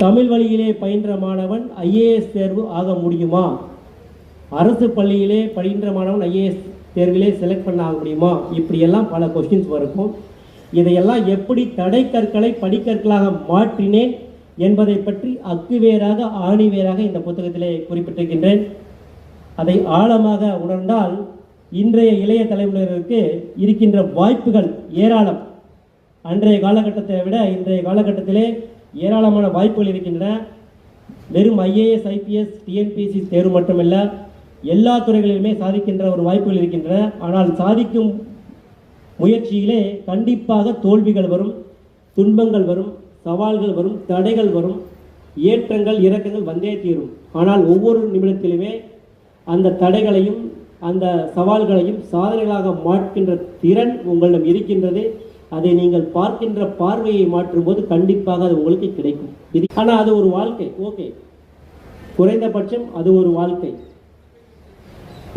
தமிழ் வழியிலே பயின்ற மாணவன் ஐஏஎஸ் தேர்வு ஆக முடியுமா? அரசு பள்ளியிலே பயின்ற மாணவன் ஐஏஎஸ் தேர்விலே செலக்ட் பண்ண ஆக முடியுமா? இப்படியெல்லாம் பல கொஸ்டின்ஸ் இருக்கும். இதையெல்லாம் எப்படி தடை கற்களை படிக்கற்களாக மாற்றினேன் என்பதை பற்றி அக்குவேராக ஆணிவேராக இந்த புத்தகத்திலே குறிப்பிட்டிருக்கின்றேன். அதை ஆழமாக உணர்ந்தால் இன்றைய இளைய தலைமுறையினருக்கு இருக்கின்ற வாய்ப்புகள் ஏராளம். அன்றைய காலகட்டத்தை விட இன்றைய காலகட்டத்திலே ஏராளமான வாய்ப்புகள் இருக்கின்றன. வெறும் ஐஏஎஸ், ஐபிஎஸ், டிஎன்பிஎஸ்சி தேர்வு மட்டுமல்ல, எல்லா துறைகளிலுமே சாதிக்கின்ற ஒரு வாய்ப்புகள் இருக்கின்றன. ஆனால் சாதிக்கும் முயற்சியிலே கண்டிப்பாக தோல்விகள் வரும், துன்பங்கள் வரும், சவால்கள் வரும், தடைகள் வரும், ஏற்றங்கள் இறக்கங்கள் வந்தே தீரும். ஆனால் ஒவ்வொரு நிமிடத்திலுமே அந்த தடைகளையும் அந்த சவால்களையும் சாதனைகளாக மாற்றுகின்ற திறன் உங்களிடம் இருக்கின்றது. அதை நீங்கள் பார்க்கின்ற பார்வையை மாற்றும் போது கண்டிப்பாக அது உங்களுக்கு கிடைக்கும். ஆனால் அது ஒரு வாழ்க்கை. ஓகே, குறைந்தபட்சம் அது ஒரு வாழ்க்கை.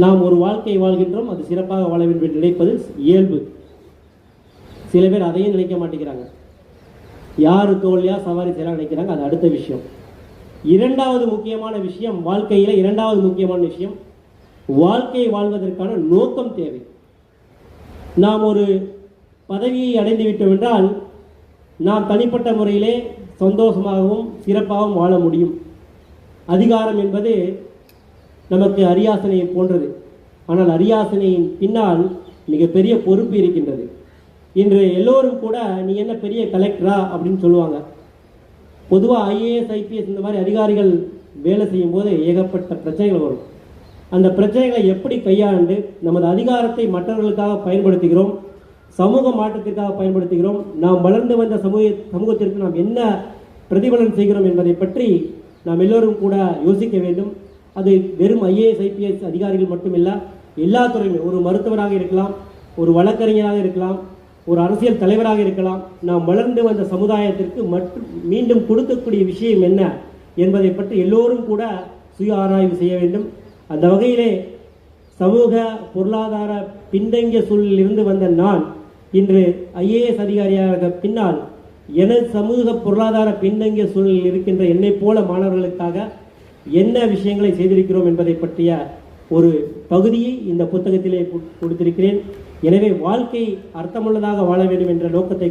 நாம் ஒரு வாழ்க்கை வாழ்கின்றோம், அது சிறப்பாக வாழ வேண்டும் என்று நினைப்பது இயல்பு. சில பேர் அதையும் நினைக்க மாட்டேங்கிறாங்க. யார் தோல்வியா சவாரி செய்யலாம் நினைக்கிறாங்க, அது அடுத்த விஷயம். இரண்டாவது முக்கியமான விஷயம், வாழ்க்கையில் இரண்டாவது முக்கியமான விஷயம், வாழ்க்கையை வாழ்வதற்கான நோக்கம் தேவை. நாம் ஒரு பதவியை அடைந்து விட்டோம் என்றால் நாம் தனிப்பட்ட முறையிலே சந்தோஷமாகவும் சிறப்பாகவும் வாழ முடியும். அதிகாரம் என்பது நமக்கு அரியாசனையை போன்றது. ஆனால் அரியாசனையின் பின்னால் மிகப்பெரிய பொறுப்பு இருக்கின்றது. இன்று எல்லோரும் கூட நீ என்ன பெரிய கலெக்டரா அப்படின்னு சொல்லுவாங்க. பொதுவாக ஐஏஎஸ், ஐபிஎஸ் இந்த மாதிரி அதிகாரிகள் வேலை செய்யும் போது ஏகப்பட்ட பிரச்சனைகள் வரும். அந்த பிரச்சனைகளை எப்படி கையாண்டு நமது அதிகாரத்தை மற்றவர்களுக்காக பயன்படுத்துகிறோம், சமூக மாற்றத்திற்காக பயன்படுத்துகிறோம், நாம் வளர்ந்து வந்த சமூகத்திற்கு நாம் என்ன பிரதிபலன் செய்கிறோம் என்பதை பற்றி நாம் எல்லோரும் கூட யோசிக்க வேண்டும். அது வெறும் ஐஏஎஸ், ஐபிஎஸ் அதிகாரிகள் மட்டுமில்ல, எல்லா துறையுமே. ஒரு மருத்துவராக இருக்கலாம், ஒரு வழக்கறிஞராக இருக்கலாம், ஒரு அரசியல் தலைவராக இருக்கலாம். நாம் வளர்ந்து வந்த சமுதாயத்திற்கு மீண்டும் கொடுக்கக்கூடிய விஷயம் என்ன என்பதை பற்றி எல்லோரும் கூட சுய ஆராய்வு செய்ய வேண்டும். அந்த வகையிலே சமூக பொருளாதார பின்தங்கிய சூழலில் இருந்து வந்த நான் இன்று ஐஏஎஸ் அதிகாரியாக பின்னால் எனது சமூக பொருளாதார பின்தங்கிய சூழலில் இருக்கின்ற என்னை போல மாணவர்களுக்காக என்ன விஷயங்களை செய்திருக்கிறோம் என்பதை பற்றிய ஒரு பகுதியை இந்த புத்தகத்திலே கொடுத்திருக்கிறேன். எனவே வாழ்க்கை அர்த்தமுள்ளதாக வாழ வேண்டும் என்ற நோக்கத்தை